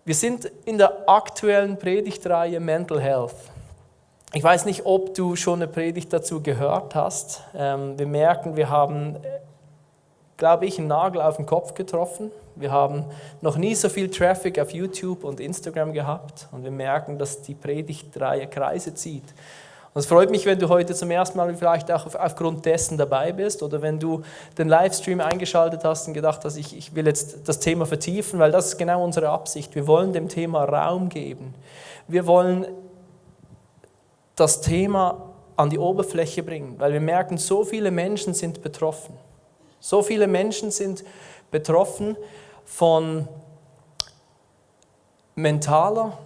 Wir sind in der aktuellen Predigtreihe Mental Health. Ich weiß nicht, ob du schon eine Predigt dazu gehört hast. Wir merken, wir haben, glaube ich, einen Nagel auf den Kopf getroffen. Wir haben noch nie so viel Traffic auf YouTube und Instagram gehabt. Und wir merken, dass die Predigtreihe Kreise zieht. Und es freut mich, wenn du heute zum ersten Mal vielleicht auch aufgrund dessen dabei bist oder wenn du den Livestream eingeschaltet hast und gedacht hast, ich will jetzt das Thema vertiefen, weil das ist genau unsere Absicht. Wir wollen dem Thema Raum geben. Wir wollen das Thema an die Oberfläche bringen, weil wir merken, so viele Menschen sind betroffen. So viele Menschen sind betroffen von mentaler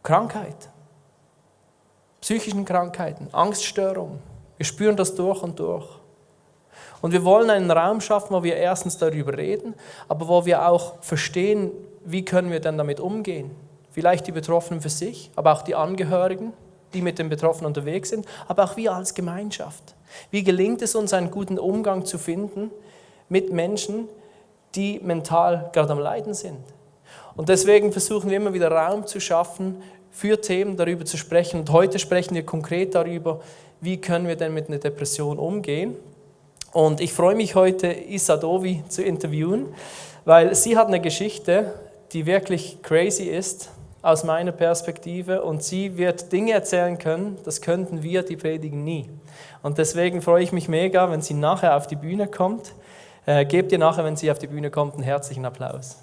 Krankheit. Psychischen Krankheiten, Angststörungen. Wir spüren das durch und durch. Und wir wollen einen Raum schaffen, wo wir erstens darüber reden, aber wo wir auch verstehen, wie können wir denn damit umgehen. Vielleicht die Betroffenen für sich, aber auch die Angehörigen, die mit den Betroffenen unterwegs sind, aber auch wir als Gemeinschaft. Wie gelingt es uns, einen guten Umgang zu finden mit Menschen, die mental gerade am Leiden sind. Und deswegen versuchen wir immer wieder Raum zu schaffen, für Themen darüber zu sprechen. Und heute sprechen wir konkret darüber, wie können wir denn mit einer Depression umgehen. Und ich freue mich heute, Issa Dovi zu interviewen, weil sie hat eine Geschichte, die wirklich crazy ist, aus meiner Perspektive. Und sie wird Dinge erzählen können, das könnten wir, die predigen, nie. Und deswegen freue ich mich mega, wenn sie nachher auf die Bühne kommt. Gebt ihr nachher, wenn sie auf die Bühne kommt, einen herzlichen Applaus.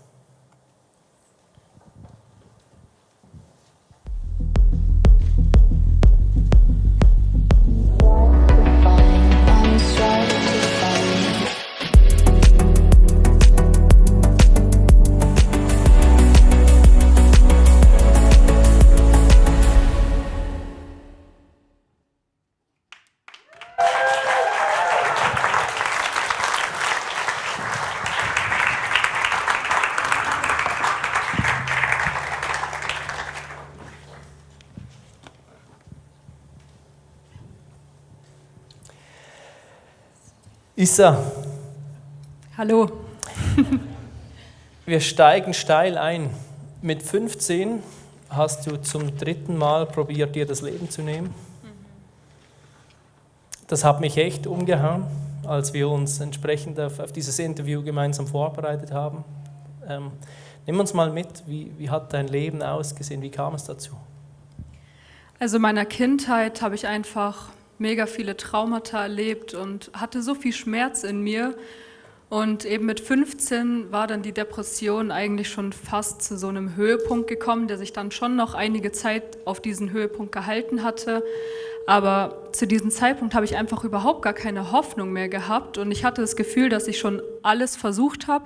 Issa. Hallo. Wir steigen steil ein. Mit 15 hast du zum 3. Mal probiert, dir das Leben zu nehmen. Das hat mich echt umgehauen, als wir uns entsprechend auf dieses Interview gemeinsam vorbereitet haben. Nimm uns mal mit, wie hat dein Leben ausgesehen, wie kam es dazu? Also in meiner Kindheit habe ich einfach mega viele Traumata erlebt und hatte so viel Schmerz in mir. Und eben mit 15 war dann die Depression eigentlich schon fast zu so einem Höhepunkt gekommen, der sich dann schon noch einige Zeit auf diesen Höhepunkt gehalten hatte. Aber zu diesem Zeitpunkt habe ich einfach überhaupt gar keine Hoffnung mehr gehabt. Und ich hatte das Gefühl, dass ich schon alles versucht habe,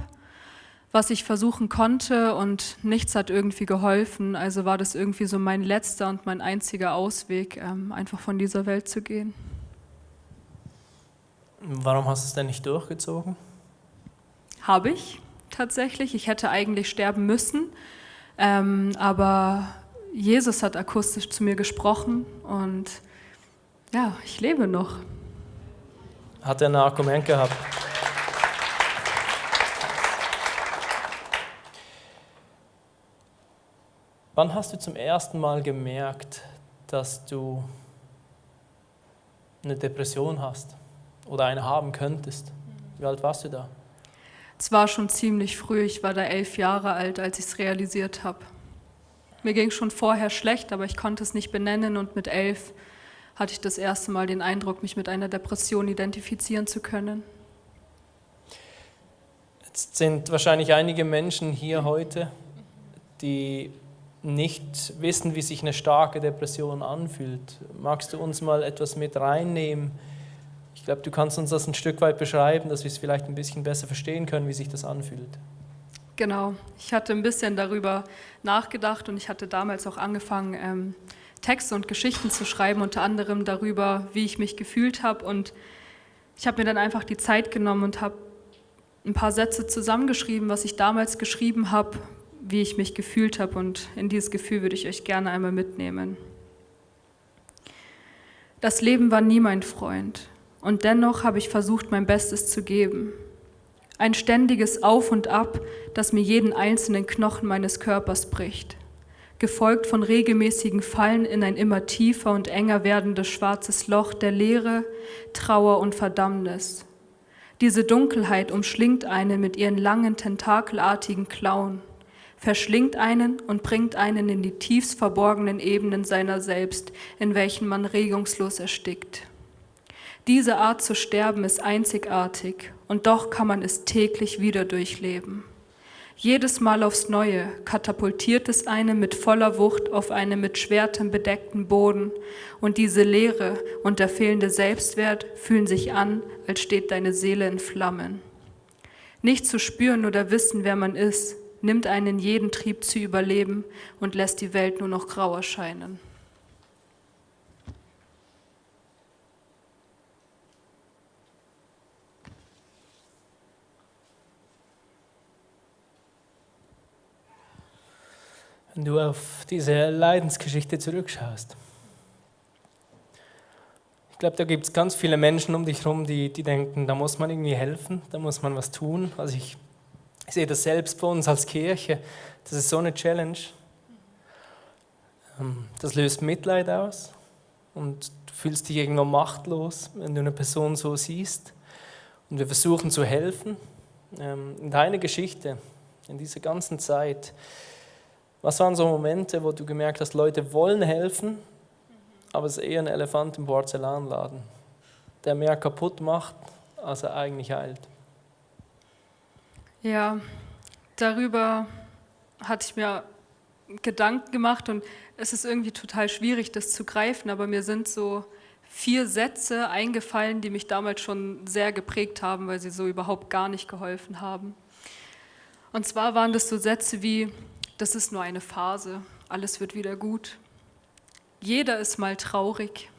was ich versuchen konnte, und nichts hat irgendwie geholfen. Also war das irgendwie so mein letzter und mein einziger Ausweg, einfach von dieser Welt zu gehen. Warum hast du es denn nicht durchgezogen? Habe ich tatsächlich. Ich hätte eigentlich sterben müssen, aber Jesus hat akustisch zu mir gesprochen und ja, ich lebe noch. Hat er ein Argument gehabt? Wann hast du zum ersten Mal gemerkt, dass du eine Depression hast oder eine haben könntest? Wie alt warst du da? Es war schon ziemlich früh, ich war da 11 Jahre alt, als ich es realisiert habe. Mir ging es schon vorher schlecht, aber ich konnte es nicht benennen, und mit 11 hatte ich das erste Mal den Eindruck, mich mit einer Depression identifizieren zu können. Jetzt sind wahrscheinlich einige Menschen hier heute, die nicht wissen, wie sich eine starke Depression anfühlt. Magst du uns mal etwas mit reinnehmen? Ich glaube, du kannst uns das ein Stück weit beschreiben, dass wir es vielleicht ein bisschen besser verstehen können, wie sich das anfühlt. Genau, ich hatte ein bisschen darüber nachgedacht und ich hatte damals auch angefangen, Texte und Geschichten zu schreiben, unter anderem darüber, wie ich mich gefühlt habe. Und ich habe mir dann einfach die Zeit genommen und habe ein paar Sätze zusammengeschrieben, was ich damals geschrieben habe, wie ich mich gefühlt habe. Und in dieses Gefühl würde ich euch gerne einmal mitnehmen. Das Leben war nie mein Freund und dennoch habe ich versucht, mein Bestes zu geben. Ein ständiges Auf und Ab, das mir jeden einzelnen Knochen meines Körpers bricht, gefolgt von regelmäßigen Fallen in ein immer tiefer und enger werdendes schwarzes Loch der Leere, Trauer und Verdammnis. Diese Dunkelheit umschlingt einen mit ihren langen, tentakelartigen Klauen, verschlingt einen und bringt einen in die tiefst verborgenen Ebenen seiner selbst, in welchen man regungslos erstickt. Diese Art zu sterben ist einzigartig und doch kann man es täglich wieder durchleben. Jedes Mal aufs Neue katapultiert es einen mit voller Wucht auf einen mit Schwertern bedeckten Boden und diese Leere und der fehlende Selbstwert fühlen sich an, als steht deine Seele in Flammen. Nicht zu spüren oder wissen, wer man ist, nimmt einen jeden Trieb zu überleben und lässt die Welt nur noch grau erscheinen. Wenn du auf diese Leidensgeschichte zurückschaust. Ich glaube, da gibt es ganz viele Menschen um dich herum, die denken, da muss man irgendwie helfen, da muss man was tun. Also ich sehe das selbst bei uns als Kirche, das ist so eine Challenge. Das löst Mitleid aus und du fühlst dich irgendwo machtlos, wenn du eine Person so siehst. Und wir versuchen zu helfen. In deiner Geschichte, in dieser ganzen Zeit, was waren so Momente, wo du gemerkt hast, Leute wollen helfen, aber es ist eher ein Elefant im Porzellanladen, der mehr kaputt macht, als er eigentlich heilt? Ja, darüber hatte ich mir Gedanken gemacht und es ist irgendwie total schwierig, das zu greifen, aber mir sind so 4 Sätze eingefallen, die mich damals schon sehr geprägt haben, weil sie so überhaupt gar nicht geholfen haben. Und zwar waren das so Sätze wie: Das ist nur eine Phase, alles wird wieder gut. Jeder ist mal traurig.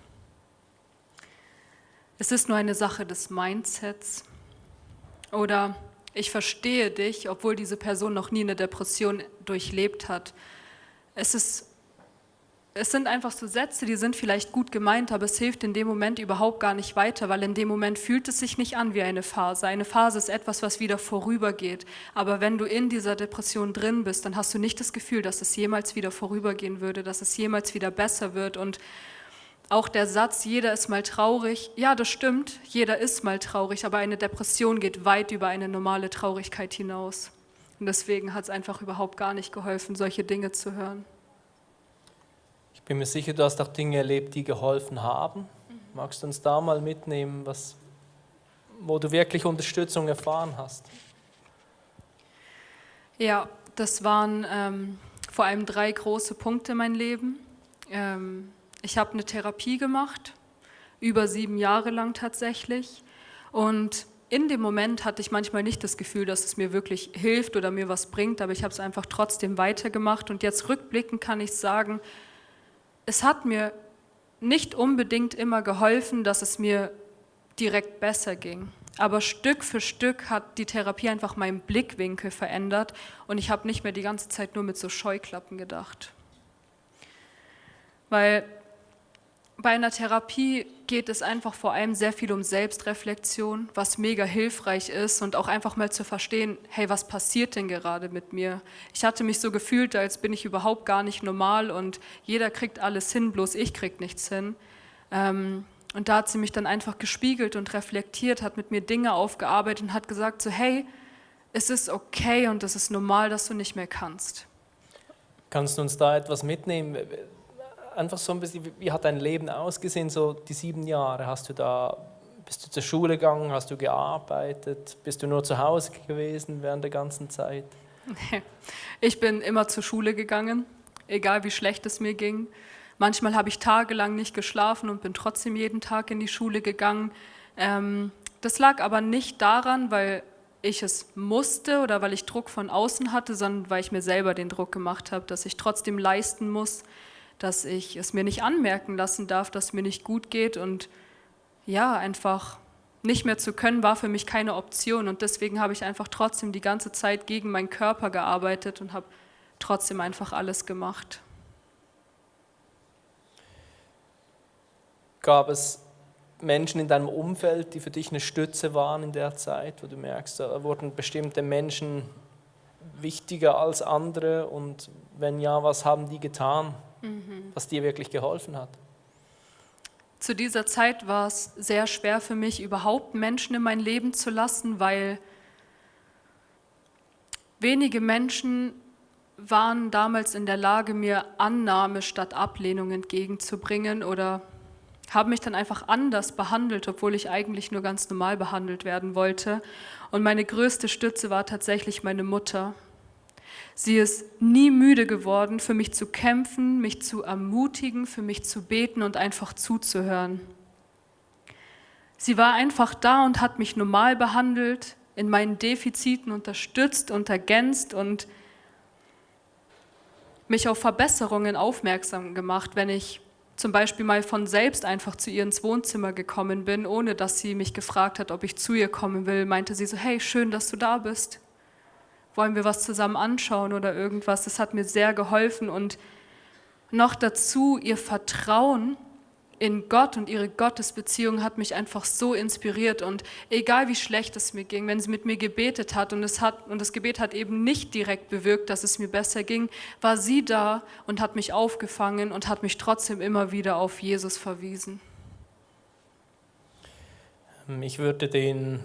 Es ist nur eine Sache des Mindsets. Oder: Ich verstehe dich, obwohl diese Person noch nie eine Depression durchlebt hat. Es sind einfach so Sätze, die sind vielleicht gut gemeint, aber es hilft in dem Moment überhaupt gar nicht weiter, weil in dem Moment fühlt es sich nicht an wie eine Phase. Eine Phase ist etwas, was wieder vorübergeht. Aber wenn du in dieser Depression drin bist, dann hast du nicht das Gefühl, dass es jemals wieder vorübergehen würde, dass es jemals wieder besser wird. Und auch der Satz, jeder ist mal traurig, ja, das stimmt, jeder ist mal traurig, aber eine Depression geht weit über eine normale Traurigkeit hinaus. Und deswegen hat es einfach überhaupt gar nicht geholfen, solche Dinge zu hören. Ich bin mir sicher, du hast auch Dinge erlebt, die geholfen haben. Magst du uns da mal mitnehmen, wo du wirklich Unterstützung erfahren hast? Ja, das waren vor allem 3 große Punkte in meinem Leben. Ich habe eine Therapie gemacht, über 7 Jahre lang tatsächlich. Und in dem Moment hatte ich manchmal nicht das Gefühl, dass es mir wirklich hilft oder mir was bringt, aber ich habe es einfach trotzdem weitergemacht. Und jetzt rückblickend kann ich sagen, es hat mir nicht unbedingt immer geholfen, dass es mir direkt besser ging. Aber Stück für Stück hat die Therapie einfach meinen Blickwinkel verändert und ich habe nicht mehr die ganze Zeit nur mit so Scheuklappen gedacht. Weil bei einer Therapie geht es einfach vor allem sehr viel um Selbstreflexion, was mega hilfreich ist und auch einfach mal zu verstehen, hey, was passiert denn gerade mit mir? Ich hatte mich so gefühlt, als bin ich überhaupt gar nicht normal und jeder kriegt alles hin, bloß ich krieg nichts hin. Und da hat sie mich dann einfach gespiegelt und reflektiert, hat mit mir Dinge aufgearbeitet und hat gesagt so, hey, es ist okay und es ist normal, dass du nicht mehr kannst. Kannst du uns da etwas mitnehmen? Einfach so ein bisschen, wie hat dein Leben ausgesehen, so die 7 Jahre? Bist du zur Schule gegangen, hast du gearbeitet, bist du nur zu Hause gewesen während der ganzen Zeit? Ich bin immer zur Schule gegangen, egal wie schlecht es mir ging. Manchmal habe ich tagelang nicht geschlafen und bin trotzdem jeden Tag in die Schule gegangen. Das lag aber nicht daran, weil ich es musste oder weil ich Druck von außen hatte, sondern weil ich mir selber den Druck gemacht habe, dass ich trotzdem leisten muss, dass ich es mir nicht anmerken lassen darf, dass es mir nicht gut geht. Und ja, einfach nicht mehr zu können, war für mich keine Option. Und deswegen habe ich einfach trotzdem die ganze Zeit gegen meinen Körper gearbeitet und habe trotzdem einfach alles gemacht. Gab es Menschen in deinem Umfeld, die für dich eine Stütze waren in der Zeit, wo du merkst, da wurden bestimmte Menschen wichtiger als andere und wenn ja, was haben die getan, was dir wirklich geholfen hat? Zu dieser Zeit war es sehr schwer für mich, überhaupt Menschen in mein Leben zu lassen, weil wenige Menschen waren damals in der Lage, mir Annahme statt Ablehnung entgegenzubringen oder haben mich dann einfach anders behandelt, obwohl ich eigentlich nur ganz normal behandelt werden wollte. Und meine größte Stütze war tatsächlich meine Mutter. Sie ist nie müde geworden, für mich zu kämpfen, mich zu ermutigen, für mich zu beten und einfach zuzuhören. Sie war einfach da und hat mich normal behandelt, in meinen Defiziten unterstützt und ergänzt und mich auf Verbesserungen aufmerksam gemacht, wenn ich zum Beispiel mal von selbst einfach zu ihr ins Wohnzimmer gekommen bin, ohne dass sie mich gefragt hat, ob ich zu ihr kommen will, meinte sie so, hey, schön, dass du da bist. Wollen wir was zusammen anschauen oder irgendwas? Das hat mir sehr geholfen und noch dazu ihr Vertrauen in Gott und ihre Gottesbeziehung hat mich einfach so inspiriert und egal wie schlecht es mir ging, wenn sie mit mir gebetet hat und das Gebet hat eben nicht direkt bewirkt, dass es mir besser ging, war sie da und hat mich aufgefangen und hat mich trotzdem immer wieder auf Jesus verwiesen. Ich würde den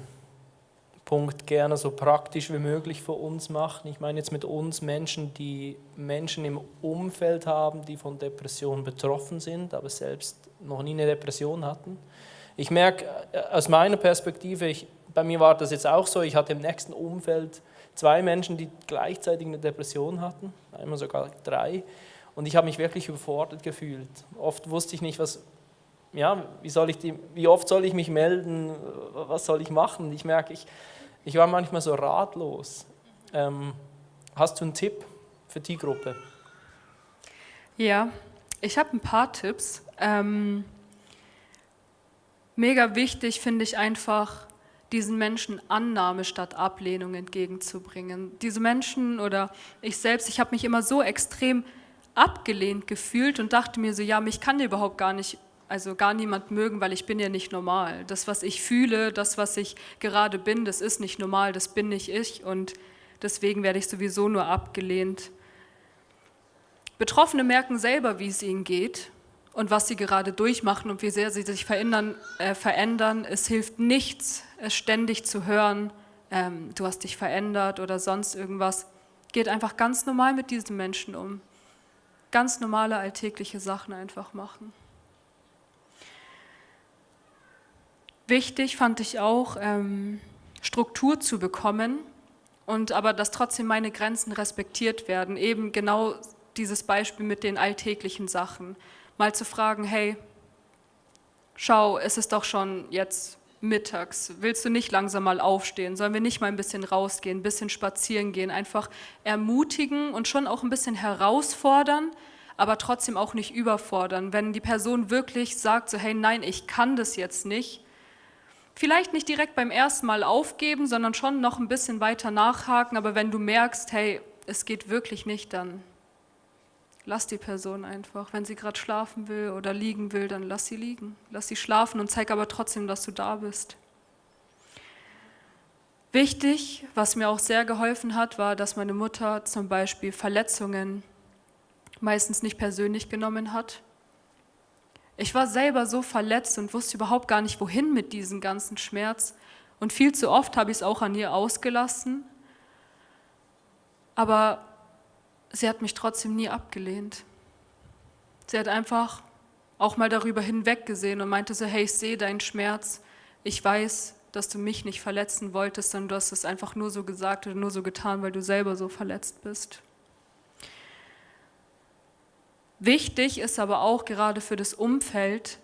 Punkt gerne so praktisch wie möglich für uns machen. Ich meine jetzt mit uns Menschen, die Menschen im Umfeld haben, die von Depressionen betroffen sind, aber selbst noch nie eine Depression hatten. Ich merke aus meiner Perspektive, bei mir war das jetzt auch so, ich hatte im nächsten Umfeld 2 Menschen, die gleichzeitig eine Depression hatten, einmal sogar 3, und ich habe mich wirklich überfordert gefühlt. Oft wusste ich nicht, wie oft soll ich mich melden, was soll ich machen? Ich merke, ich war manchmal so ratlos. Hast du einen Tipp für die Gruppe? Ja, ich habe ein paar Tipps. Mega wichtig finde ich einfach, diesen Menschen Annahme statt Ablehnung entgegenzubringen. Diese Menschen oder ich selbst, ich habe mich immer so extrem abgelehnt gefühlt und dachte mir so, ja, mich kann ja überhaupt gar niemand mögen, weil ich bin ja nicht normal. Das, was ich fühle, das, was ich gerade bin, das ist nicht normal, das bin nicht ich und deswegen werde ich sowieso nur abgelehnt. Betroffene merken selber, wie es ihnen geht und was sie gerade durchmachen und wie sehr sie sich verändern. Es hilft nichts, es ständig zu hören, du hast dich verändert oder sonst irgendwas. Geht einfach ganz normal mit diesen Menschen um. Ganz normale, alltägliche Sachen einfach machen. Wichtig fand ich auch, Struktur zu bekommen aber dass trotzdem meine Grenzen respektiert werden. Eben genau dieses Beispiel mit den alltäglichen Sachen. Mal zu fragen, hey, schau, es ist doch schon jetzt mittags, willst du nicht langsam mal aufstehen? Sollen wir nicht mal ein bisschen rausgehen, ein bisschen spazieren gehen? Einfach ermutigen und schon auch ein bisschen herausfordern, aber trotzdem auch nicht überfordern. Wenn die Person wirklich sagt, so hey, nein, ich kann das jetzt nicht, vielleicht nicht direkt beim ersten Mal aufgeben, sondern schon noch ein bisschen weiter nachhaken, aber wenn du merkst, hey, es geht wirklich nicht, dann lass die Person einfach. Wenn sie gerade schlafen will oder liegen will, dann lass sie liegen. Lass sie schlafen und zeig aber trotzdem, dass du da bist. Wichtig, was mir auch sehr geholfen hat, war, dass meine Mutter zum Beispiel Verletzungen meistens nicht persönlich genommen hat. Ich war selber so verletzt und wusste überhaupt gar nicht, wohin mit diesem ganzen Schmerz. Und viel zu oft habe ich es auch an ihr ausgelassen. Aber sie hat mich trotzdem nie abgelehnt. Sie hat einfach auch mal darüber hinweggesehen und meinte so, hey, ich sehe deinen Schmerz. Ich weiß, dass du mich nicht verletzen wolltest, sondern du hast es einfach nur so gesagt oder nur so getan, weil du selber so verletzt bist. Wichtig ist aber auch gerade für das Umfeld,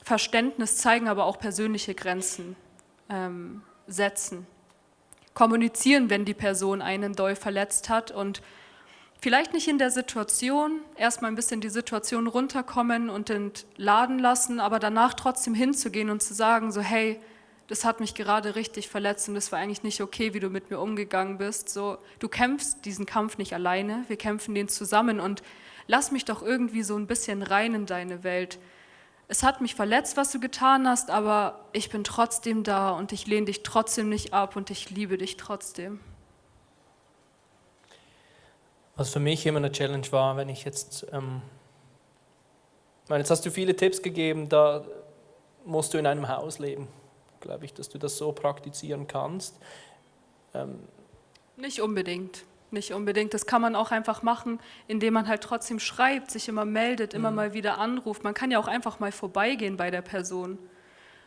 Verständnis zeigen, aber auch persönliche Grenzen setzen. Kommunizieren, wenn die Person einen doll verletzt hat und vielleicht nicht in der Situation, erstmal ein bisschen die Situation runterkommen und entladen lassen, aber danach trotzdem hinzugehen und zu sagen, so hey, das hat mich gerade richtig verletzt und das war eigentlich nicht okay, wie du mit mir umgegangen bist. So, du kämpfst diesen Kampf nicht alleine, wir kämpfen den zusammen und lass mich doch irgendwie so ein bisschen rein in deine Welt. es hat mich verletzt, was du getan hast, aber ich bin trotzdem da und ich lehne dich trotzdem nicht ab und ich liebe dich trotzdem. Was für mich immer eine Challenge war, wenn ich jetzt, jetzt hast du viele Tipps gegeben, da musst du in einem Haus leben, glaube ich, dass du das so praktizieren kannst. Nicht unbedingt. Nicht unbedingt. Das kann man auch einfach machen, indem man halt trotzdem schreibt, sich immer meldet, immer mal wieder anruft. Man kann ja auch einfach mal vorbeigehen bei der Person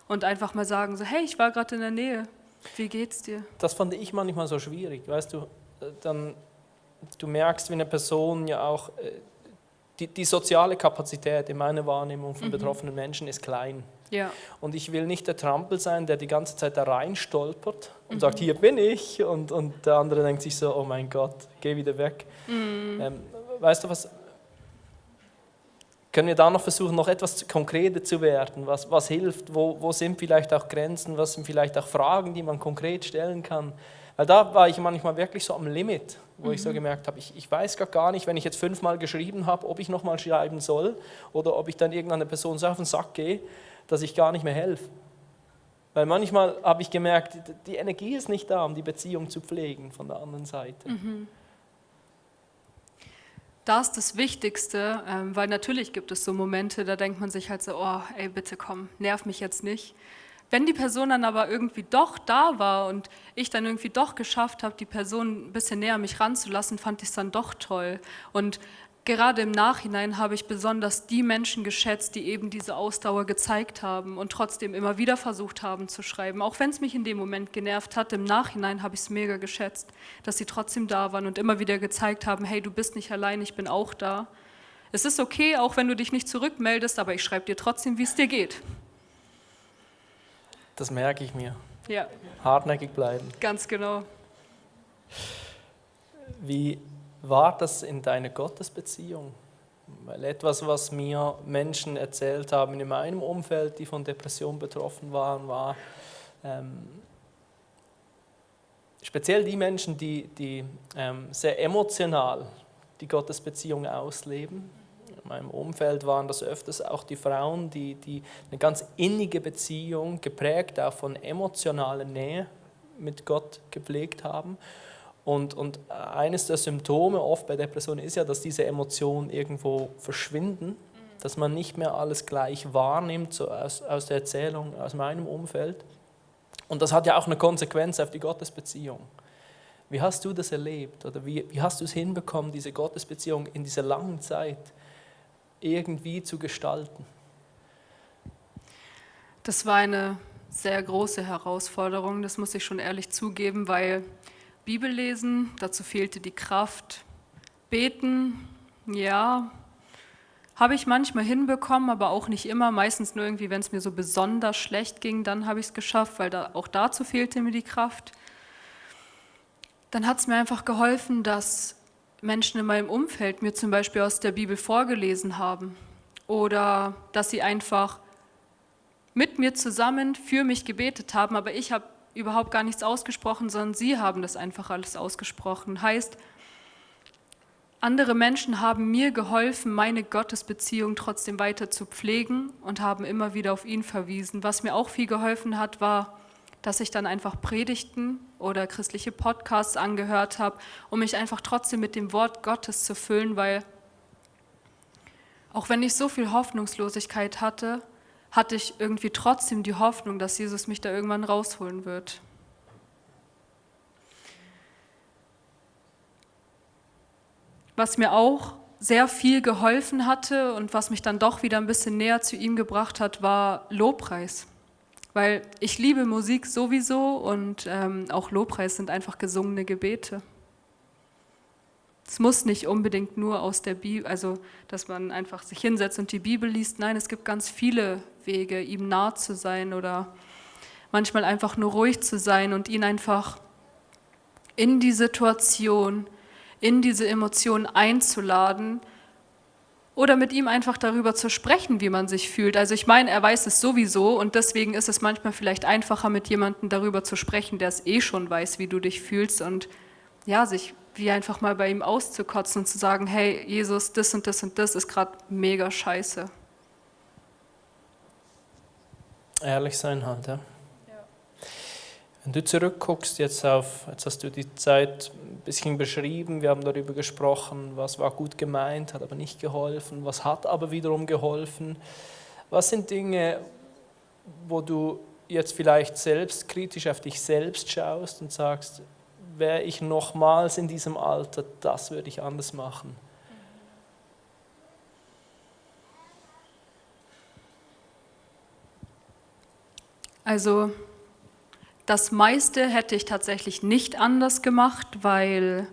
und einfach mal sagen, so, hey, ich war gerade in der Nähe, wie geht's dir? Das fand ich manchmal so schwierig, weißt du, du merkst, wie eine Person ja auch, die soziale Kapazität in meiner Wahrnehmung von betroffenen Menschen ist klein. Ja. Und ich will nicht der Trampel sein, der die ganze Zeit da rein stolpert und sagt, hier bin ich. Und der andere denkt sich so, oh mein Gott, geh wieder weg. Weißt du was, können wir da noch versuchen, noch etwas konkreter zu werden? Was hilft? Wo sind vielleicht auch Grenzen? Was sind vielleicht auch Fragen, die man konkret stellen kann? Weil da war ich manchmal wirklich so am Limit, wo ich so gemerkt habe, ich weiß gar nicht, wenn ich jetzt 5-mal geschrieben habe, ob ich nochmal schreiben soll oder ob ich dann irgendeiner Person so auf den Sack gehe, dass ich gar nicht mehr helfe. Weil manchmal habe ich gemerkt, die Energie ist nicht da, um die Beziehung zu pflegen von der anderen Seite. Das ist das Wichtigste, weil natürlich gibt es so Momente, da denkt man sich halt so, oh, ey, bitte komm, nerv mich jetzt nicht. Wenn die Person dann aber irgendwie doch da war und ich dann irgendwie doch geschafft habe, die Person ein bisschen näher an mich ranzulassen, fand ich es dann doch toll. Und gerade im Nachhinein habe ich besonders die Menschen geschätzt, die eben diese Ausdauer gezeigt haben und trotzdem immer wieder versucht haben zu schreiben. Auch wenn es mich in dem Moment genervt hat, im Nachhinein habe ich es mega geschätzt, dass sie trotzdem da waren und immer wieder gezeigt haben, hey, du bist nicht allein, ich bin auch da. Es ist okay, auch wenn du dich nicht zurückmeldest, aber ich schreibe dir trotzdem, wie es dir geht. Das merke ich mir. Ja. Hartnäckig bleiben. Ganz genau. Wie war das in deiner Gottesbeziehung? Weil etwas, was mir Menschen erzählt haben in meinem Umfeld, die von Depression betroffen waren, war speziell die Menschen, die sehr emotional die Gottesbeziehung ausleben. In meinem Umfeld waren das öfters auch die Frauen, die eine ganz innige Beziehung, geprägt auch von emotionaler Nähe mit Gott gepflegt haben. Und eines der Symptome oft bei Depressionen ist ja, dass diese Emotionen irgendwo verschwinden, dass man nicht mehr alles gleich wahrnimmt, so aus der Erzählung, aus meinem Umfeld. Und das hat ja auch eine Konsequenz auf die Gottesbeziehung. Wie hast du das erlebt? Oder wie hast du es hinbekommen, diese Gottesbeziehung in dieser langen Zeit irgendwie zu gestalten? Das war eine sehr große Herausforderung, das muss ich schon ehrlich zugeben, weil Bibel lesen, dazu fehlte die Kraft. Beten, ja, habe ich manchmal hinbekommen, aber auch nicht immer. Meistens nur irgendwie, wenn es mir so besonders schlecht ging, dann habe ich es geschafft, weil auch dazu fehlte mir die Kraft. Dann hat es mir einfach geholfen, dass Menschen in meinem Umfeld mir zum Beispiel aus der Bibel vorgelesen haben oder dass sie einfach mit mir zusammen für mich gebetet haben, aber ich habe überhaupt gar nichts ausgesprochen, sondern sie haben das einfach alles ausgesprochen. Heißt, andere Menschen haben mir geholfen, meine Gottesbeziehung trotzdem weiter zu pflegen und haben immer wieder auf ihn verwiesen. Was mir auch viel geholfen hat, war, dass ich dann einfach Predigten oder christliche Podcasts angehört habe, um mich einfach trotzdem mit dem Wort Gottes zu füllen, weil auch wenn ich so viel Hoffnungslosigkeit hatte, hatte ich irgendwie trotzdem die Hoffnung, dass Jesus mich da irgendwann rausholen wird. Was mir auch sehr viel geholfen hatte und was mich dann doch wieder ein bisschen näher zu ihm gebracht hat, war Lobpreis. Weil ich liebe Musik sowieso und auch Lobpreis sind einfach gesungene Gebete. Es muss nicht unbedingt nur aus der Bibel, also dass man einfach sich hinsetzt und die Bibel liest. Nein, es gibt ganz viele Wege, ihm nah zu sein oder manchmal einfach nur ruhig zu sein und ihn einfach in die Situation, in diese Emotionen einzuladen oder mit ihm einfach darüber zu sprechen, wie man sich fühlt. Also ich meine, er weiß es sowieso und deswegen ist es manchmal vielleicht einfacher, mit jemandem darüber zu sprechen, der es eh schon weiß, wie du dich fühlst und ja, sich wie einfach mal bei ihm auszukotzen und zu sagen, hey Jesus, das und das und das ist gerade mega scheiße. Ehrlich sein halt, ja. Wenn du zurückguckst, jetzt hast du die Zeit ein bisschen beschrieben, wir haben darüber gesprochen, was war gut gemeint, hat aber nicht geholfen, was hat aber wiederum geholfen. Was sind Dinge, wo du jetzt vielleicht selbstkritisch auf dich selbst schaust und sagst, wäre ich nochmals in diesem Alter, das würde ich anders machen? Also das meiste hätte ich tatsächlich nicht anders gemacht, weil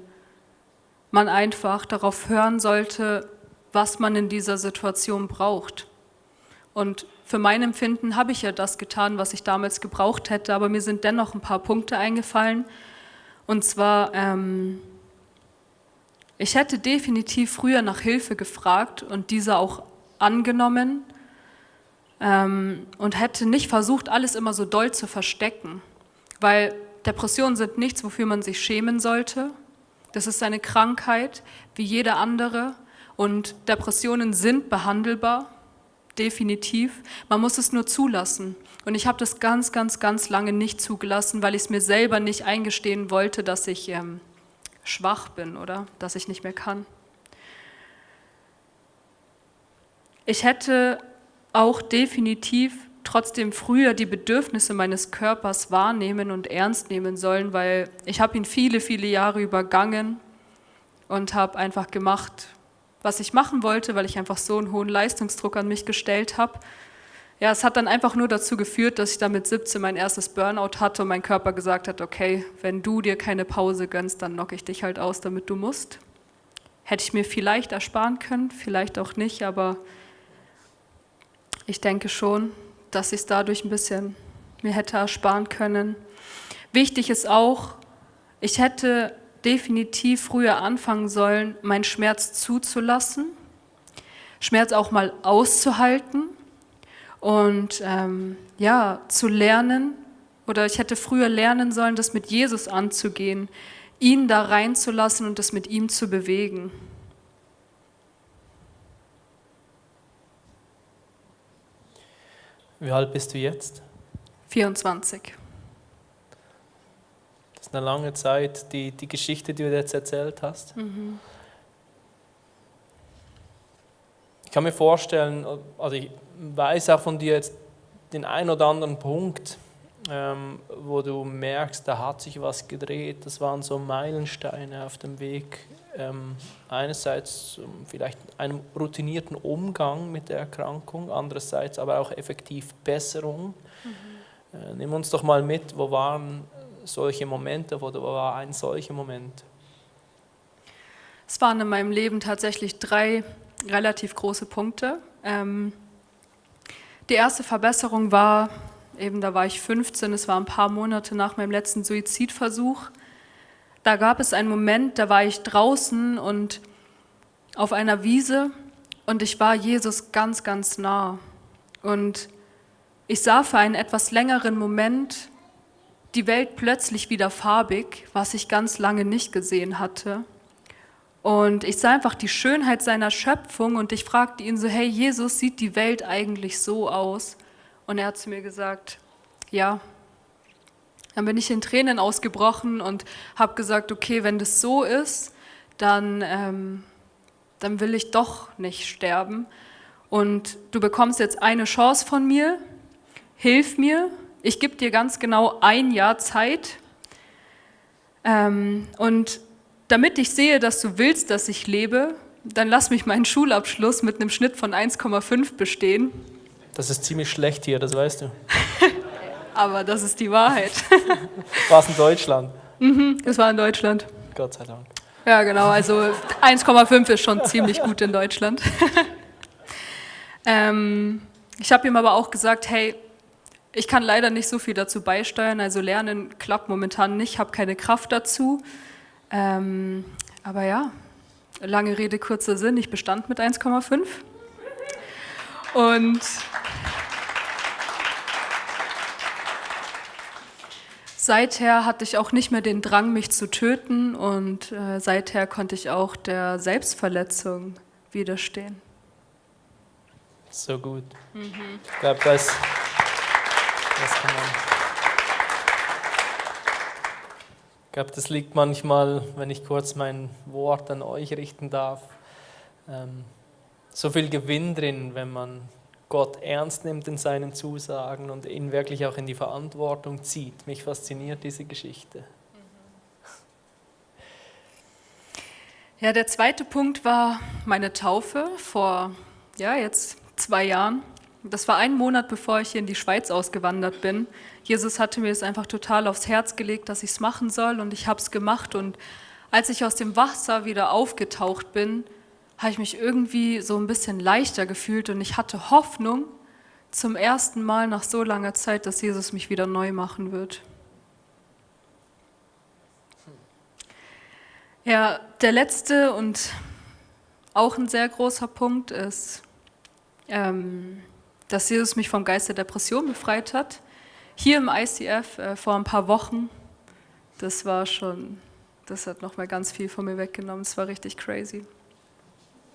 man einfach darauf hören sollte, was man in dieser Situation braucht. Und für mein Empfinden habe ich ja das getan, was ich damals gebraucht hätte, aber mir sind dennoch ein paar Punkte eingefallen. Und zwar, ich hätte definitiv früher nach Hilfe gefragt und diese auch angenommen und hätte nicht versucht, alles immer so doll zu verstecken. Weil Depressionen sind nichts, wofür man sich schämen sollte. Das ist eine Krankheit wie jede andere und Depressionen sind behandelbar, definitiv. Man muss es nur zulassen. Und ich habe das ganz, ganz, ganz lange nicht zugelassen, weil ich es mir selber nicht eingestehen wollte, dass ich schwach bin oder dass ich nicht mehr kann. Ich hätte auch definitiv trotzdem früher die Bedürfnisse meines Körpers wahrnehmen und ernst nehmen sollen, weil ich habe ihn viele, viele Jahre übergangen und habe einfach gemacht, was ich machen wollte, weil ich einfach so einen hohen Leistungsdruck an mich gestellt habe. Ja, es hat dann einfach nur dazu geführt, dass ich dann mit 17 mein erstes Burnout hatte und mein Körper gesagt hat, okay, wenn du dir keine Pause gönnst, dann knocke ich dich halt aus, damit du musst. Hätte ich mir vielleicht ersparen können, vielleicht auch nicht, aber ich denke schon, dass ich es dadurch ein bisschen mir hätte ersparen können. Wichtig ist auch, ich hätte definitiv früher anfangen sollen, meinen Schmerz zuzulassen, Schmerz auch mal auszuhalten und zu lernen, oder ich hätte früher lernen sollen, das mit Jesus anzugehen, ihn da reinzulassen und das mit ihm zu bewegen. Wie alt bist du jetzt? 24. Das ist eine lange Zeit, die Geschichte, die du jetzt erzählt hast. Ich kann mir vorstellen, also ich weiß auch von dir jetzt den einen oder anderen Punkt, wo du merkst, da hat sich was gedreht. Das waren so Meilensteine auf dem Weg. Einerseits vielleicht einem routinierten Umgang mit der Erkrankung, andererseits aber auch effektiv Besserung. Nimm uns doch mal mit, wo waren solche Momente, wo war ein solcher Moment? Es waren in meinem Leben tatsächlich 3 relativ große Punkte. Die erste Verbesserung war, eben da war ich 15, es war ein paar Monate nach meinem letzten Suizidversuch. Da gab es einen Moment, da war ich draußen und auf einer Wiese und ich war Jesus ganz, ganz nah. Und ich sah für einen etwas längeren Moment die Welt plötzlich wieder farbig, was ich ganz lange nicht gesehen hatte. Und ich sah einfach die Schönheit seiner Schöpfung und ich fragte ihn so, hey Jesus, sieht die Welt eigentlich so aus? Und er hat zu mir gesagt, ja. Dann bin ich in Tränen ausgebrochen und habe gesagt, okay, wenn das so ist, dann will ich doch nicht sterben. Und du bekommst jetzt eine Chance von mir, hilf mir, ich gebe dir ganz genau 1 Jahr Zeit. Und damit ich sehe, dass du willst, dass ich lebe, dann lass mich meinen Schulabschluss mit einem Schnitt von 1,5 bestehen. Das ist ziemlich schlecht hier, das weißt du. Aber das ist die Wahrheit. War es in Deutschland? Das war in Deutschland. Gott sei Dank. Ja, genau, also 1,5 ist schon ziemlich gut in Deutschland. Ich habe ihm aber auch gesagt, hey, ich kann leider nicht so viel dazu beisteuern, also Lernen klappt momentan nicht, habe keine Kraft dazu. Aber ja, lange Rede, kurzer Sinn, ich bestand mit 1,5. Und seither hatte ich auch nicht mehr den Drang, mich zu töten und seither konnte ich auch der Selbstverletzung widerstehen. So gut. Ich glaube, Das kann man. Ich glaube, das liegt manchmal, wenn ich kurz mein Wort an euch richten darf, so viel Gewinn drin, wenn man Gott ernst nimmt in seinen Zusagen und ihn wirklich auch in die Verantwortung zieht. Mich fasziniert diese Geschichte. Ja, der zweite Punkt war meine Taufe vor jetzt 2 Jahren. Das war 1 Monat, bevor ich hier in die Schweiz ausgewandert bin. Jesus hatte mir es einfach total aufs Herz gelegt, dass ich es machen soll, und ich habe es gemacht. Und als ich aus dem Wasser wieder aufgetaucht bin, habe ich mich irgendwie so ein bisschen leichter gefühlt, und ich hatte Hoffnung zum ersten Mal nach so langer Zeit, dass Jesus mich wieder neu machen wird. Ja, der letzte und auch ein sehr großer Punkt ist, dass Jesus mich vom Geist der Depression befreit hat. Hier im ICF vor ein paar Wochen, das hat nochmal ganz viel von mir weggenommen. Es war richtig crazy.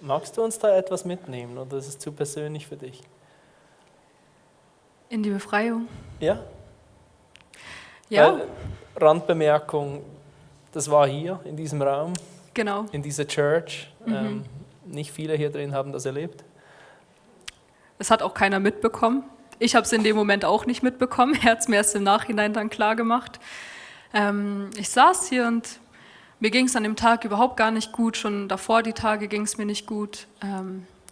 Magst du uns da etwas mitnehmen oder ist es zu persönlich für dich? In die Befreiung? Ja? Ja. Weil, Randbemerkung, das war hier in diesem Raum, Genau. in dieser Church. Nicht viele hier drin haben das erlebt. Es hat auch keiner mitbekommen. Ich habe es in dem Moment auch nicht mitbekommen. Er hat es mir erst im Nachhinein dann klar gemacht. Ich saß hier und mir ging es an dem Tag überhaupt gar nicht gut. Schon davor die Tage ging es mir nicht gut.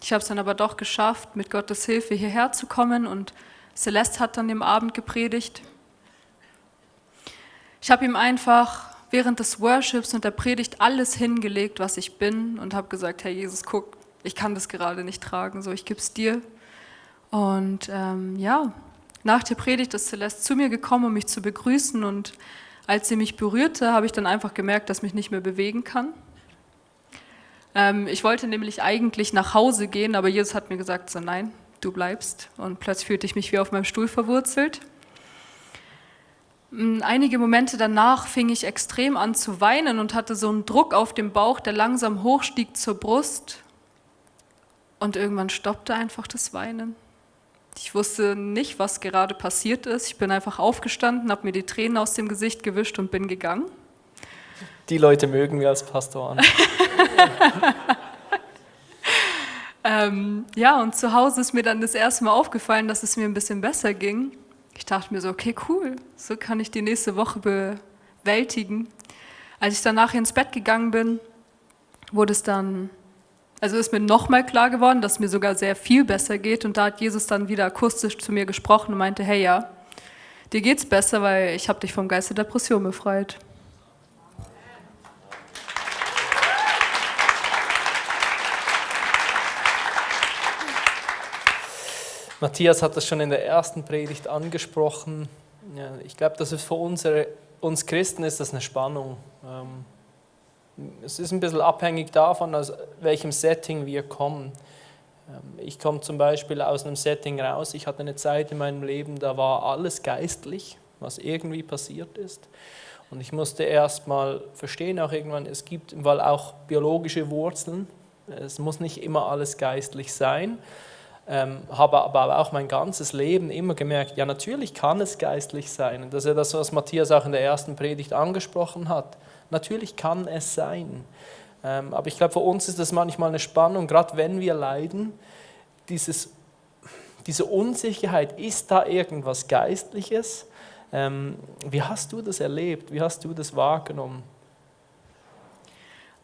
Ich habe es dann aber doch geschafft, mit Gottes Hilfe hierher zu kommen, und Celeste hat dann dem Abend gepredigt. Ich habe ihm einfach während des Worships und der Predigt alles hingelegt, was ich bin, und habe gesagt: Herr Jesus, guck, ich kann das gerade nicht tragen, so, ich gebe es dir. Und nach der Predigt ist Celeste zu mir gekommen, um mich zu begrüßen, und als sie mich berührte, habe ich dann einfach gemerkt, dass ich mich nicht mehr bewegen kann. Ich wollte nämlich eigentlich nach Hause gehen, aber Jesus hat mir gesagt, so, nein, du bleibst. Und plötzlich fühlte ich mich wie auf meinem Stuhl verwurzelt. Einige Momente danach fing ich extrem an zu weinen und hatte so einen Druck auf dem Bauch, der langsam hochstieg zur Brust. Und irgendwann stoppte einfach das Weinen. Ich wusste nicht, was gerade passiert ist. Ich bin einfach aufgestanden, habe mir die Tränen aus dem Gesicht gewischt und bin gegangen. Die Leute mögen wir als Pastoren. Und zu Hause ist mir dann das erste Mal aufgefallen, dass es mir ein bisschen besser ging. Ich dachte mir so, okay, cool, so kann ich die nächste Woche bewältigen. Als ich dann nachher ins Bett gegangen bin, ist mir nochmal klar geworden, dass es mir sogar sehr viel besser geht. Und da hat Jesus dann wieder akustisch zu mir gesprochen und meinte: Hey, ja, dir geht's besser, weil ich habe dich vom Geist der Depression befreit. Matthias hat das schon in der ersten Predigt angesprochen. Ja, ich glaube, das ist für uns Christen ist das eine Spannung. Es ist ein bisschen abhängig davon, aus welchem Setting wir kommen. Ich komme zum Beispiel aus einem Setting raus. Ich hatte eine Zeit in meinem Leben, da war alles geistlich, was irgendwie passiert ist. Und ich musste erst mal verstehen, auch irgendwann, es gibt im Fall auch biologische Wurzeln. Es muss nicht immer alles geistlich sein. Habe aber auch mein ganzes Leben immer gemerkt, ja, natürlich kann es geistlich sein. Und das ist ja das, was Matthias auch in der ersten Predigt angesprochen hat. Natürlich kann es sein. Aber ich glaube, für uns ist das manchmal eine Spannung, gerade wenn wir leiden, diese Unsicherheit, ist da irgendwas Geistliches? Wie hast du das erlebt? Wie hast du das wahrgenommen?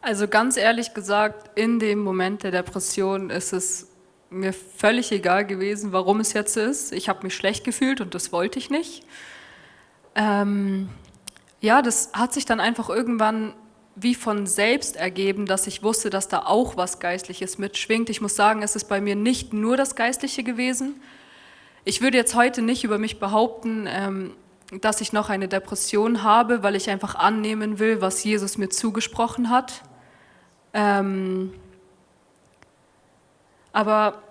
Also ganz ehrlich gesagt, in dem Moment der Depression ist es mir völlig egal gewesen, warum es jetzt ist. Ich habe mich schlecht gefühlt und das wollte ich nicht. Das hat sich dann einfach irgendwann wie von selbst ergeben, dass ich wusste, dass da auch was Geistliches mitschwingt. Ich muss sagen, es ist bei mir nicht nur das Geistliche gewesen. Ich würde jetzt heute nicht über mich behaupten, dass ich noch eine Depression habe, weil ich einfach annehmen will, was Jesus mir zugesprochen hat. Aber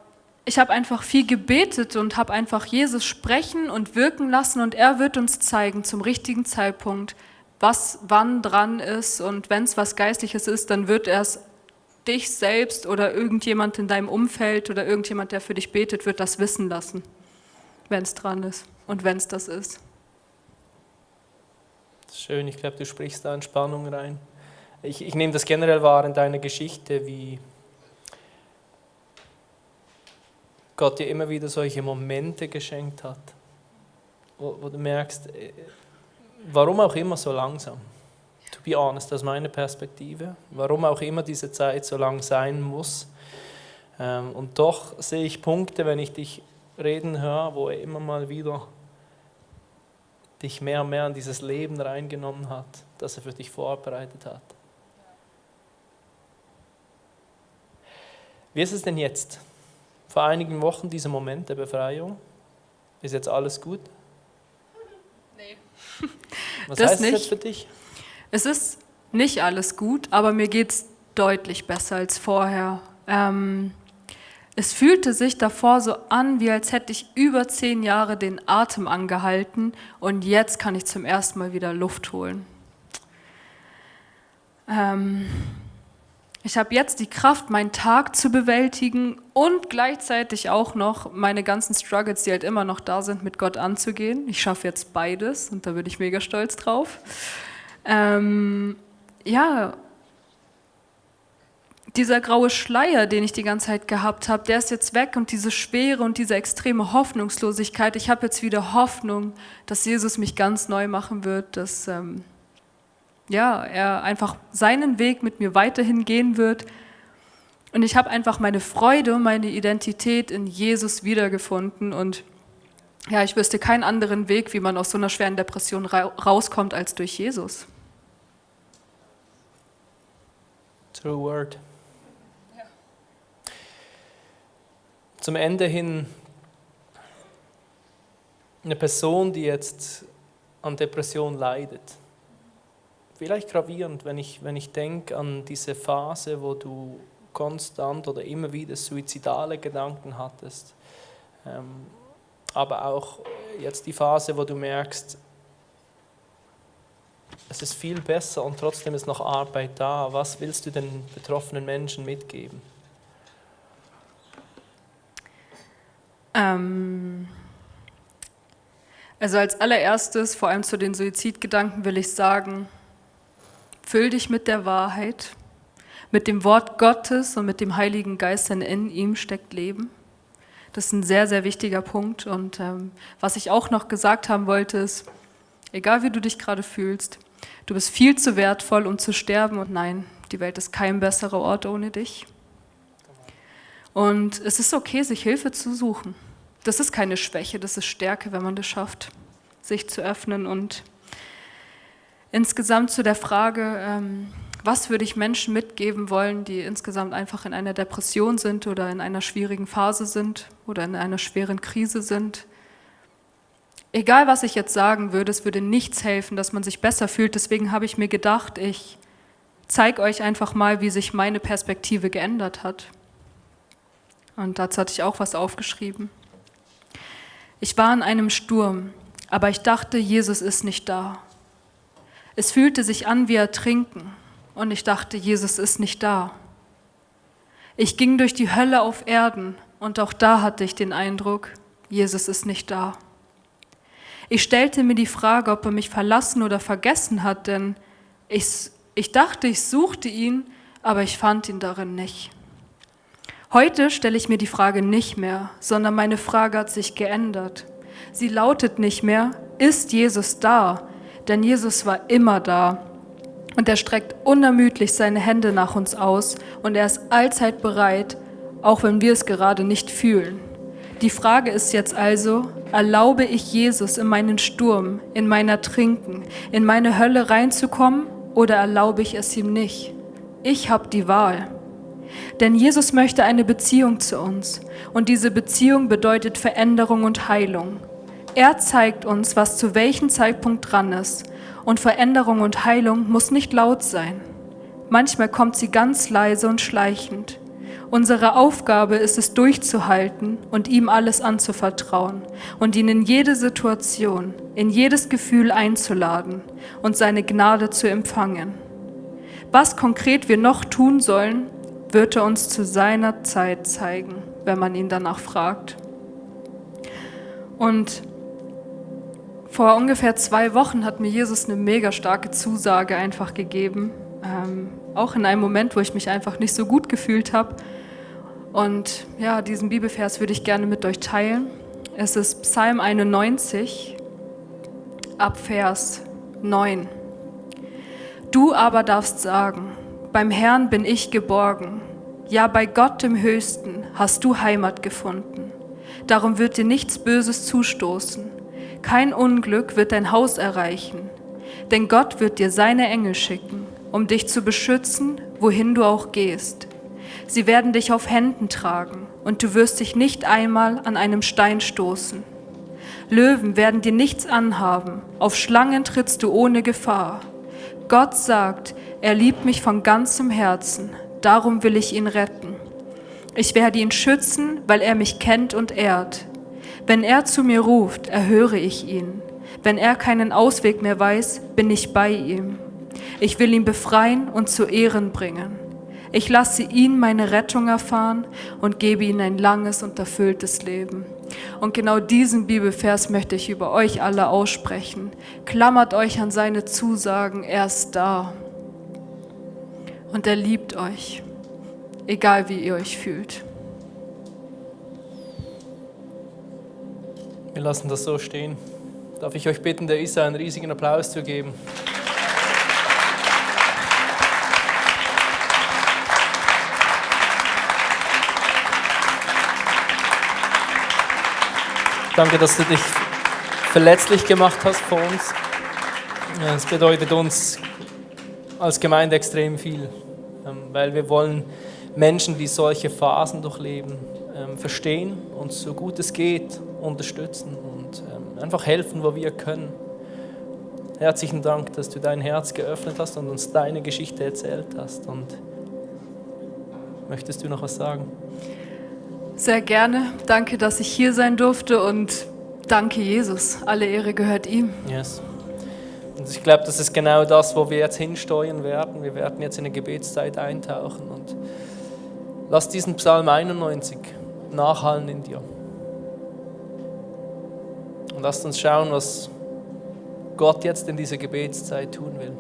ich habe einfach viel gebetet und habe einfach Jesus sprechen und wirken lassen, und er wird uns zeigen zum richtigen Zeitpunkt, was wann dran ist, und wenn es was Geistliches ist, dann wird er es dich selbst oder irgendjemand in deinem Umfeld oder irgendjemand, der für dich betet, wird das wissen lassen. wenn es dran ist und wenn es das ist. Das ist schön, ich glaube, du sprichst da Entspannung rein. Ich nehme das generell wahr in deiner Geschichte, wie Gott dir immer wieder solche Momente geschenkt hat, wo du merkst, warum auch immer so langsam. To be honest, aus meiner Perspektive, warum auch immer diese Zeit so lang sein muss. Und doch sehe ich Punkte, wenn ich dich reden höre, wo er immer mal wieder dich mehr und mehr in dieses Leben reingenommen hat, das er für dich vorbereitet hat. Wie ist es denn jetzt? Vor einigen Wochen dieser Moment der Befreiung. Ist jetzt alles gut? Nee. Was Das heißt das nicht. jetzt für dich? Es ist nicht alles gut, aber mir geht es deutlich besser als vorher. Es fühlte sich davor so an, wie als hätte ich über 10 Jahre den Atem angehalten und jetzt kann ich zum ersten Mal wieder Luft holen. Ich habe jetzt die Kraft, meinen Tag zu bewältigen und gleichzeitig auch noch meine ganzen Struggles, die halt immer noch da sind, mit Gott anzugehen. Ich schaffe jetzt beides und da bin ich mega stolz drauf. Dieser graue Schleier, den ich die ganze Zeit gehabt habe, der ist jetzt weg und diese Schwere und diese extreme Hoffnungslosigkeit, ich habe jetzt wieder Hoffnung, dass Jesus mich ganz neu machen wird, dass er einfach seinen Weg mit mir weiterhin gehen wird und ich habe einfach meine Freude und meine Identität in Jesus wiedergefunden und ja, ich wüsste keinen anderen Weg, wie man aus so einer schweren Depression rauskommt, als durch Jesus. True word. Zum Ende hin eine Person, die jetzt an Depression leidet. Vielleicht gravierend, wenn ich denke an diese Phase, wo du konstant oder immer wieder suizidale Gedanken hattest. Aber auch jetzt die Phase, wo du merkst, es ist viel besser und trotzdem ist noch Arbeit da. Was willst du den betroffenen Menschen mitgeben? Also als allererstes, vor allem zu den Suizidgedanken, will ich sagen, füll dich mit der Wahrheit, mit dem Wort Gottes und mit dem Heiligen Geist, denn in ihm steckt Leben. Das ist ein sehr, sehr wichtiger Punkt. Und was ich auch noch gesagt haben wollte, ist, egal wie du dich gerade fühlst, du bist viel zu wertvoll, um zu sterben. Und nein, die Welt ist kein besserer Ort ohne dich. Und es ist okay, sich Hilfe zu suchen. Das ist keine Schwäche, das ist Stärke, wenn man das schafft, sich zu öffnen. Und insgesamt zu der Frage, was würde ich Menschen mitgeben wollen, die insgesamt einfach in einer Depression sind oder in einer schwierigen Phase sind oder in einer schweren Krise sind. Egal, was ich jetzt sagen würde, es würde nichts helfen, dass man sich besser fühlt. Deswegen habe ich mir gedacht, ich zeige euch einfach mal, wie sich meine Perspektive geändert hat. Und dazu hatte ich auch was aufgeschrieben. Ich war in einem Sturm, aber ich dachte, Jesus ist nicht da. Es fühlte sich an wie Ertrinken und ich dachte, Jesus ist nicht da. Ich ging durch die Hölle auf Erden und auch da hatte ich den Eindruck, Jesus ist nicht da. Ich stellte mir die Frage, ob er mich verlassen oder vergessen hat, denn ich dachte, ich suchte ihn, aber ich fand ihn darin nicht. Heute stelle ich mir die Frage nicht mehr, sondern meine Frage hat sich geändert. Sie lautet nicht mehr, ist Jesus da? Denn Jesus war immer da. Und er streckt unermüdlich seine Hände nach uns aus und er ist allzeit bereit, auch wenn wir es gerade nicht fühlen. Die Frage ist jetzt also, erlaube ich Jesus in meinen Sturm, in mein Ertrinken, in meine Hölle reinzukommen oder erlaube ich es ihm nicht? Ich habe die Wahl. Denn Jesus möchte eine Beziehung zu uns und diese Beziehung bedeutet Veränderung und Heilung. Er zeigt uns, was zu welchem Zeitpunkt dran ist und Veränderung und Heilung muss nicht laut sein. Manchmal kommt sie ganz leise und schleichend. Unsere Aufgabe ist es durchzuhalten und ihm alles anzuvertrauen und ihn in jede Situation, in jedes Gefühl einzuladen und seine Gnade zu empfangen. Was konkret wir noch tun sollen, wird er uns zu seiner Zeit zeigen, wenn man ihn danach fragt. Und vor ungefähr 2 Wochen hat mir Jesus eine mega starke Zusage einfach gegeben. Auch in einem Moment, wo ich mich einfach nicht so gut gefühlt habe. Und ja, diesen Bibelvers würde ich gerne mit euch teilen. Es ist Psalm 91, ab Vers 9. Du aber darfst sagen, beim Herrn bin ich geborgen. Ja, bei Gott im Höchsten hast du Heimat gefunden. Darum wird dir nichts Böses zustoßen. Kein Unglück wird dein Haus erreichen. Denn Gott wird dir seine Engel schicken, um dich zu beschützen, wohin du auch gehst. Sie werden dich auf Händen tragen und du wirst dich nicht einmal an einem Stein stoßen. Löwen werden dir nichts anhaben, auf Schlangen trittst du ohne Gefahr. Gott sagt, er liebt mich von ganzem Herzen, darum will ich ihn retten. Ich werde ihn schützen, weil er mich kennt und ehrt. Wenn er zu mir ruft, erhöre ich ihn. Wenn er keinen Ausweg mehr weiß, bin ich bei ihm. Ich will ihn befreien und zu Ehren bringen. Ich lasse ihn meine Rettung erfahren und gebe ihm ein langes und erfülltes Leben. Und genau diesen Bibelvers möchte ich über euch alle aussprechen. Klammert euch an seine Zusagen, er ist da. Und er liebt euch, egal wie ihr euch fühlt. Wir lassen das so stehen. Darf ich euch bitten, der Isa einen riesigen Applaus zu geben? Danke, dass du dich verletzlich gemacht hast vor uns. Es bedeutet uns als Gemeinde extrem viel, weil wir wollen Menschen, die solche Phasen durchleben, verstehen und so gut es geht unterstützen und einfach helfen, wo wir können. Herzlichen Dank, dass du dein Herz geöffnet hast und uns deine Geschichte erzählt hast. Und möchtest du noch was sagen? Sehr gerne. Danke, dass ich hier sein durfte und danke Jesus. Alle Ehre gehört ihm. Yes. Und ich glaube, das ist genau das, wo wir jetzt hinsteuern werden. Wir werden jetzt in eine Gebetszeit eintauchen und lass diesen Psalm 91 nachhallen in dir. Und lasst uns schauen, was Gott jetzt in dieser Gebetszeit tun will.